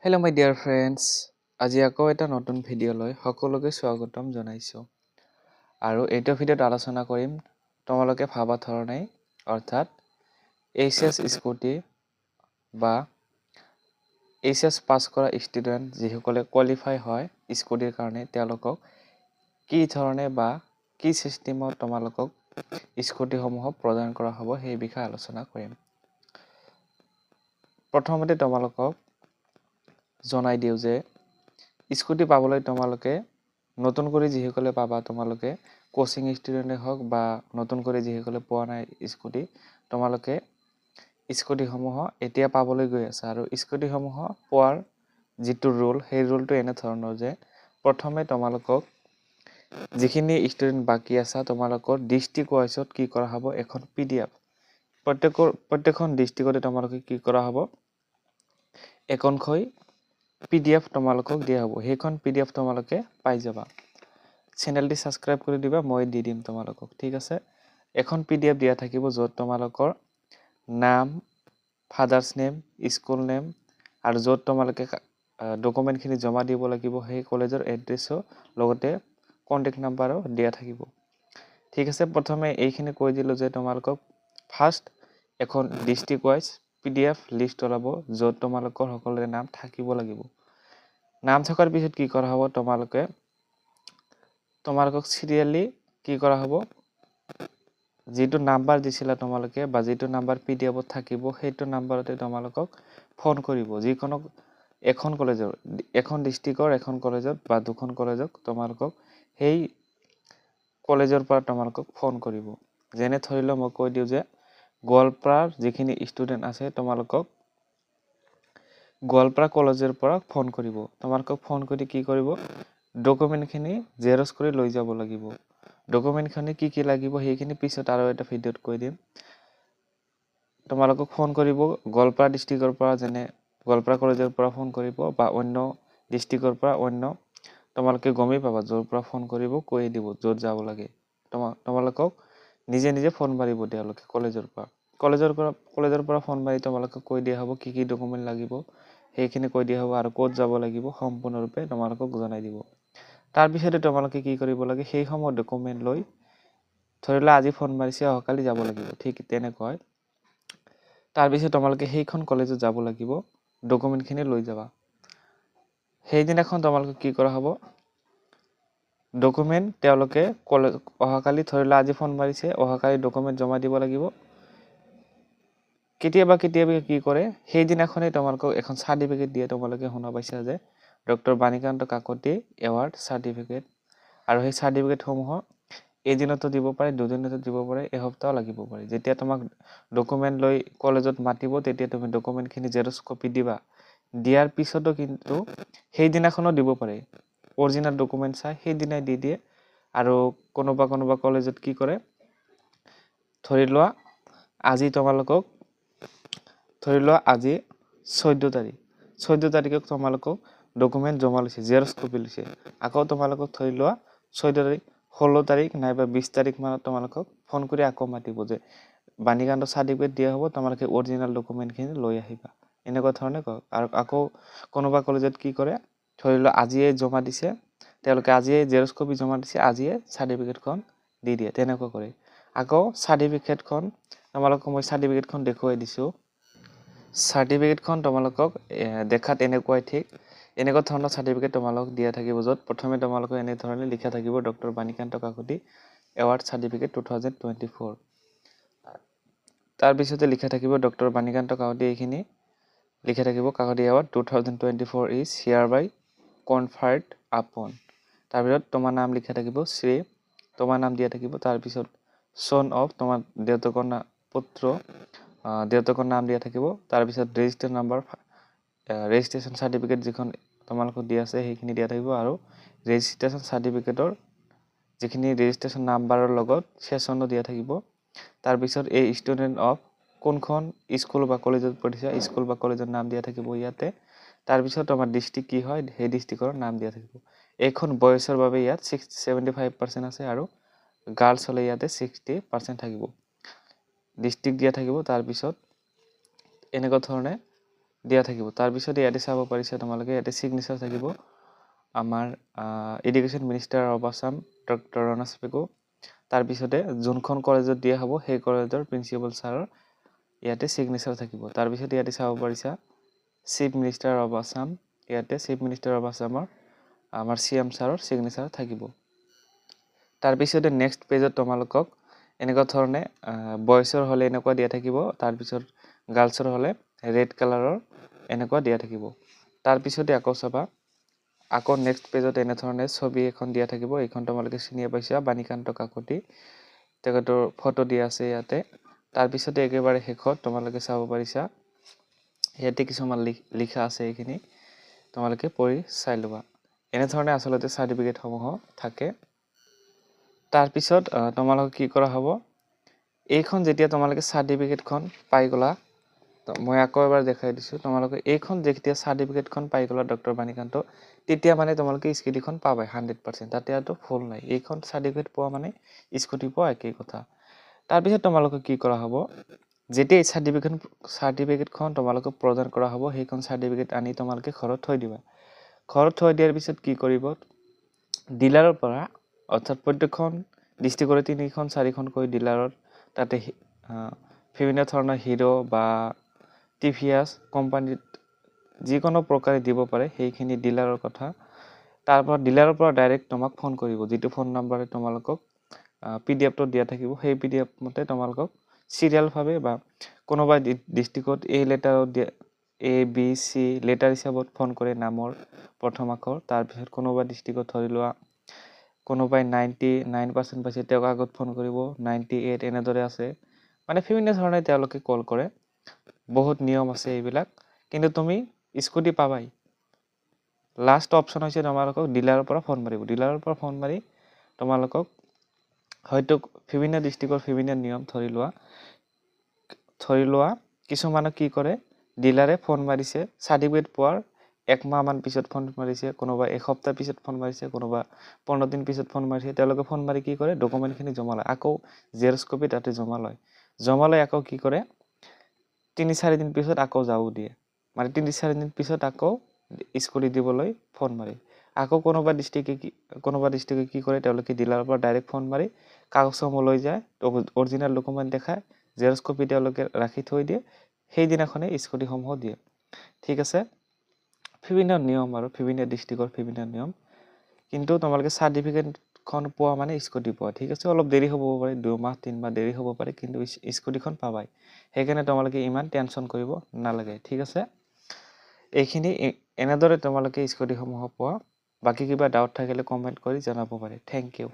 Hello' মাই dear friends, আজি আকৌ এটা নতুন ভিডিঅ'লৈ সকলোকে স্বাগতম জনাইছোঁ। আৰু এইটো ভিডিঅ'ত আলোচনা কৰিম তোমালোকে ভাবা ধৰণে, অৰ্থাৎ এইচএছ স্কুটি বা এইচএছ পাছ কৰা ষ্টুডেণ্ট যিসকলে কোৱালিফাই হয় স্কুটিৰ কাৰণে, তেওঁলোকক কি ধৰণে বা কি ছিষ্টেমত তোমালোকক স্কুটিসমূহক প্ৰদান কৰা হ'ব সেই বিষয়ে আলোচনা কৰিম। প্ৰথমতে তোমালোকক জনাই দিওঁ যে স্কুটি পাবলৈ তোমালোকে নতুন কৰি যিসকলে পাবা, তোমালোকে কোচিং ষ্টুডেণ্টে হওক বা নতুন কৰি যিসকলে পোৱা নাই স্কুটি, তোমালোকে স্কুটিসমূহ এতিয়া পাবলৈ গৈ আছে। আৰু স্কুটিসমূহ পোৱাৰ যিটো ৰুল, সেই ৰুলটো এনেধৰণৰ যে প্ৰথমে তোমালোকক যিখিনি ষ্টুডেণ্ট বাকী আছা, তোমালোকৰ ডিষ্ট্ৰিক্ট ৱাইজত কি কৰা হ'ব, এখন PDF প্ৰত্যেকখন ডিষ্ট্ৰিক্টতে তোমালোকে কি কৰা হ'ব, এখনকৈ PDF তোমালোকক দিয়া হ'ব। সেইখন PDF তোমালোকে পাই যাবা। চেনেলটি ছাবস্ক্ৰাইব কৰি দিবা, মই দি দিম তোমালোকক, ঠিক আছে। এখন PDF দিয়া থাকিব য'ত তোমালোকৰ নাম, ফাদাৰ্ছ নেম, স্কুল নেম আৰু য'ত তোমালোকে ডকুমেণ্টখিনি জমা দিব লাগিব সেই কলেজৰ এড্ৰেছো লগতে কণ্টেক্ট নাম্বাৰো দিয়া থাকিব, ঠিক আছে। প্ৰথমে এইখিনি কৈ দিলোঁ যে তোমালোকক ফাৰ্ষ্ট এখন ডিষ্ট্ৰিক্ট ৱাইজ PDF লিষ্ট ওলাব য'ত তোমালোকৰ সকলোৰে নাম থাকিব লাগিব। নাম থকাৰ পিছত কি কৰা হ'ব, তোমালোকক চিৰিয়েলি কি কৰা হ'ব, যিটো নাম্বাৰ দিছিলা তোমালোকে বা যিটো নাম্বাৰ PDFত থাকিব সেইটো নাম্বাৰতে তোমালোকক ফোন কৰিব। যিকোনো এখন কলেজৰ, এখন ডিষ্ট্ৰিক্টৰ এখন কলেজত বা দুখন কলেজক তোমালোকক সেই কলেজৰ পৰা তোমালোকক ফোন কৰিব। যেনে ধৰি লওঁ মই কৈ দিওঁ যে গোৱালপাৰাৰ যিখিনি ষ্টুডেণ্ট আছে, তোমালোকক গোৱালপাৰা কলেজৰ পৰা ফোন কৰিব। তোমালোকক ফোন কৰি কি কৰিব, ডকুমেণ্টখিনি জেৰক্স কৰি লৈ যাব লাগিব। ডকুমেণ্টখিনি কি কি লাগিব সেইখিনি পিছত আৰু এটা ভিডিঅ'ত কৈ দিম। তোমালোকক ফোন কৰিব গোৱালপাৰা ডিষ্ট্ৰিক্টৰ পৰা, যেনে গোৱালপাৰা কলেজৰ পৰা ফোন কৰিব বা অন্য ডিষ্ট্ৰিক্টৰ পৰা, অন্য তোমালোকে গমেই পাবা য'ৰ পৰা ফোন কৰিব কৈ দিব য'ত যাব লাগে। তোমালোকক নিজে নিজে ফোন মাৰিব তেওঁলোকে কলেজৰ পৰা ফোন মাৰি তোমালোকক কৈ দিয়া হ'ব কি কি ডকুমেণ্ট লাগিব, সেইখিনি কৈ দিয়া হ'ব আৰু ক'ত যাব লাগিব সম্পূৰ্ণৰূপে তোমালোকক জনাই দিব। তাৰপিছতে তোমালোকে কি কৰিব লাগে, সেইসমূহ ডকুমেণ্ট লৈ ধৰি লোৱা আজি ফোন মাৰিছে, অহাকালি যাব লাগিব, ঠিক তেনেকৈ। তাৰপিছত তোমালোকে সেইখন কলেজত যাব লাগিব, ডকুমেণ্টখিনি লৈ যাবা। সেইদিনাখন তোমালোকে কি কৰা হ'ব, ডকুমেণ্ট তেওঁলোকে অহাকালি ধৰি লোৱা আজি ফোন মাৰিছে, অহাকালি ডকুমেণ্ট জমা দিব লাগিব। কেতিয়াবা কি কৰে, সেইদিনাখনেই তোমালোকক এখন চাৰ্টিফিকেট দিয়ে। তোমালোকে শুনা পাইছা যে doctor Banikanta Kakati award certificate, আৰু সেই চাৰ্টিফিকেটসমূহ এদিনতো দিব পাৰে, দুদিনতো দিব পাৰে, এসপ্তাহ লাগিব পাৰে। যেতিয়া তোমাক ডকুমেণ্ট লৈ কলেজত মাতিব, তেতিয়া তুমি ডকুমেণ্টখিনি জেৰক্স কপি দিবা। দিয়াৰ পিছতো কিন্তু সেইদিনাখনো দিব পাৰে, অৰিজিনেল ডকুমেণ্ট চাই সেইদিনাই দি দিয়ে। আৰু কোনোবা কলেজত কি কৰে, ধৰি লোৱা আজি 14 তাৰিখে তোমালোকক ডকুমেণ্ট জমা লৈছে, জেৰক্স কপি লৈছে। আকৌ তোমালোকক ধৰি লোৱা 16 তাৰিখ নাইবা 20 তাৰিখ মানত তোমালোকক ফোন কৰি আকৌ মাতিব যে বাণীকান্ত চাৰ্টিফিকেট দিয়া হ'ব, তোমালোকে অৰিজিনেল ডকুমেণ্টখিনি লৈ আহিবা, এনেকুৱা ধৰণে কয়। আৰু আকৌ কোনোবা কলেজত কি কৰে, ধৰি লোৱা আজিয়ে জমা দিছে, তেওঁলোকে আজিয়ে জেৰক্স কপি জমা দিছে, আজিয়ে চাৰ্টিফিকেটখন দি দিয়ে, তেনেকুৱা কৰে। আকৌ চাৰ্টিফিকেটখন মই চাৰ্টিফিকেটখন দেখুৱাই দিছোঁ। চাৰ্টিফিকেটখন তোমালোকক দেখাত এনেকুৱাই, ঠিক এনেকুৱা ধৰণৰ চাৰ্টিফিকেট তোমালোকক দিয়া থাকিব, য'ত প্ৰথমে তোমালোকক এনেধৰণে লিখা থাকিব doctor Banikanta Kakati award certificate 2024। তাৰপিছতে লিখা থাকিব ডক্টৰ বাণীকান্ত কাকতি, এইখিনি লিখা থাকিব কাকতি এৱাৰ্ড 2024 ইজ হিয়াৰ বাই কনফাৰ্ড আপন। তাৰপিছত তোমাৰ নাম লিখা থাকিব, শ্ৰী তোমাৰ নাম দিয়া থাকিব। তাৰপিছত চন অফ তোমাৰ দেউতাকৰ নাম দিয়া থাকিব। তাৰপিছত ৰেজিষ্ট্ৰেশ্যন চাৰ্টিফিকেট যিখন তোমালোকক দিয়া আছে সেইখিনি দিয়া থাকিব, আৰু ৰেজিষ্ট্ৰেশ্যন চাৰ্টিফিকেটৰ যিখিনি ৰেজিষ্ট্ৰেশ্যন নাম্বাৰৰ লগত চেচনো দিয়া থাকিব। তাৰপিছত এই ষ্টুডেণ্ট অফ কোনখন স্কুল বা কলেজত পঢ়িছে, স্কুল বা কলেজৰ নাম দিয়া থাকিব ইয়াতে। তাৰপিছত তোমাৰ ডিষ্ট্ৰিক্ট কি হয়, সেই ডিষ্ট্ৰিক্টৰ নাম দিয়া থাকিব। এইখন বয়সৰ বাবে ইয়াত 75% আছে, আৰু গাৰ্লছ হ'লে ইয়াতে 60% থাকিব। ডিষ্ট্ৰিক্ট দিয়া থাকিব। তাৰপিছত এনেকুৱা ধৰণে দিয়া থাকিব। তাৰপিছত ইয়াতে চাব পাৰিছা তোমালোকে ইয়াতে চিগনেচাৰ থাকিব আমাৰ education minister of Assam doctor Ranoj Pegu. তাৰপিছতে যোনখন কলেজত দিয়া হ'ব সেই কলেজৰ প্ৰিন্সিপাল ছাৰৰ ইয়াতে চিগনেচাৰ থাকিব। তাৰপিছত ইয়াতে চাব পাৰিছা চিফ মিনিষ্টাৰ অফ আছাম, ইয়াতে চিফ মিনিষ্টাৰ অফ আছামৰ আমাৰ CM ছাৰৰ চিগনেচাৰ থাকিব। তাৰপিছতে নেক্সট পেজত তোমালোকক এনেকুৱা ধৰণে বয়ছৰ হ'লে এনেকুৱা দিয়া থাকিব, তাৰপিছত গাৰ্লছৰ হ'লে ৰেড কালাৰৰ এনেকুৱা দিয়া থাকিব। তাৰপিছতে আকৌ চাবা আকৌ নেক্সট পেজত এনেধৰণে ছবি এখন দিয়া থাকিব। এইখন তোমালোকে চিনিয়ে পাইছা বাণীকান্ত কাকতি, তেখেতৰ ফটো দিয়া আছে ইয়াতে। তাৰপিছতে একেবাৰে শেষত তোমালোকে চাব পাৰিছা ইয়াতে কিছুমান লিখা আছে, এইখিনি তোমালোকে পঢ়ি চাই ল'বা। এনেধৰণে আচলতে চাৰ্টিফিকেটসমূহ থাকে। তাৰপিছত তোমালোকে কি কৰা হ'ব, এইখন যেতিয়া তোমালোকে চাৰ্টিফিকেটখন পাই গ'লা, মই আকৌ এবাৰ দেখাই দিছোঁ, তোমালোকে এইখন যেতিয়া চাৰ্টিফিকেটখন পাই গ'লা ডক্টৰ বাণীকান্ত, তেতিয়া মানে তোমালোকে স্কুটিখন পাবাই 100%। তাতে আৰু ভুল নাই, এইখন চাৰ্টিফিকেট পোৱা মানে স্কুটি পোৱা একেই কথা। তাৰপিছত তোমালোকে কি কৰা হ'ব, যেতিয়া এই চাৰ্টিফিকেটখন তোমালোকে প্ৰদান কৰা হ'ব, সেইখন চাৰ্টিফিকেট আনি তোমালোকে ঘৰত থৈ দিবা। ঘৰত থৈ দিয়াৰ পিছত কি কৰিব, ডিলাৰৰ পৰা অৰ্থাৎ প্ৰত্যেকখন ডিষ্ট্ৰিক্টৰে 3খন 4খনকৈ ডিলাৰত তাতে বিভিন্ন ধৰণৰ হিৰো বা টিভিএছ কোম্পানীত যিকোনো প্ৰকাৰে দিব পাৰে সেইখিনি ডিলাৰৰ কথা। তাৰপৰা ডিলাৰৰ পৰা ডাইৰেক্ট তোমাক ফোন কৰিব, যিটো ফোন নাম্বাৰে তোমালোকক PDF-টো দিয়া থাকিব। সেই PDF মতে তোমালোকক চিৰিয়েলভাৱে বা কোনোবা ডিষ্ট্ৰিক্টত এই লেটাৰত দিয়া ABC লেটাৰ হিচাপত ফোন কৰে, নামৰ প্ৰথম আখৰ। তাৰপিছত কোনোবা ডিষ্ট্ৰিক্টত ধৰি লোৱা কোনোবাই 99% পাইছে, তেওঁক আগত ফোন কৰিব, 98 এনেদৰে আছে। মানে বিভিন্ন ধৰণে তেওঁলোকে কল কৰে, বহুত নিয়ম আছে এইবিলাক। কিন্তু তুমি স্কুটি পাবাই। লাষ্ট অপশ্যন হৈছে তোমালোকক ডিলাৰৰ পৰা ফোন মাৰিব। ডিলাৰৰ পৰা ফোন মাৰি তোমালোকক হয়তো বিভিন্ন ডিষ্ট্ৰিক্টৰ বিভিন্ন নিয়ম ধৰি লোৱা কিছুমানক কি কৰে, ডিলাৰে ফোন মাৰিছে চাৰ্টিফিকেট পোৱাৰ 1 মাহমান পিছত ফোন মাৰিছে, কোনোবা এসপ্তাহ পিছত ফোন মাৰিছে, কোনোবা 15 দিন পিছত ফোন মাৰিছে। তেওঁলোকে ফোন মাৰি কি কৰে, ডকুমেণ্টখিনি জমা লয়, আকৌ জেৰক্স কপি তাতে জমা লয়। জমা লৈ আকৌ কি কৰে, 3-4 দিন পিছত আকৌ যাব দিয়ে। মানে 3-4 দিন পিছত আকৌ স্কুটি দিবলৈ ফোন মাৰে। আকৌ কোনোবা ডিষ্ট্ৰিক্টে কি কৰে, তেওঁলোকে ডিলাৰৰ পৰা ডাইৰেক্ট ফোন মাৰি কাগজসমূহ লৈ যায়, অৰিজিনেল ডকুমেণ্ট দেখায়, জেৰক্স কপি তেওঁলোকে ৰাখি থৈ দিয়ে, সেইদিনাখনে স্কুটিসমূহ দিয়ে। ঠিক আছে, বিভিন্ন নিয়ম আৰু বিভিন্ন ডিষ্ট্ৰিক্টৰ বিভিন্ন নিয়ম। কিন্তু তোমালোকে চাৰ্টিফিকেটখন পোৱা মানে স্কুটি পোৱা। ঠিক আছে, অলপ দেৰি হ'ব পাৰে, 2 মাহ 3 মাহ দেৰি হ'ব পাৰে, কিন্তু স্কুটিখন পাবাই। সেইকাৰণে তোমালোকে ইমান টেনশ্যন কৰিব নালাগে। ঠিক আছে, এইখিনি এনেদৰে তোমালোকে স্কুটিসমূহ পোৱা। বাকী কিবা ডাউট থাকিলে কমেণ্ট কৰি জনাব পাৰে। Thank U.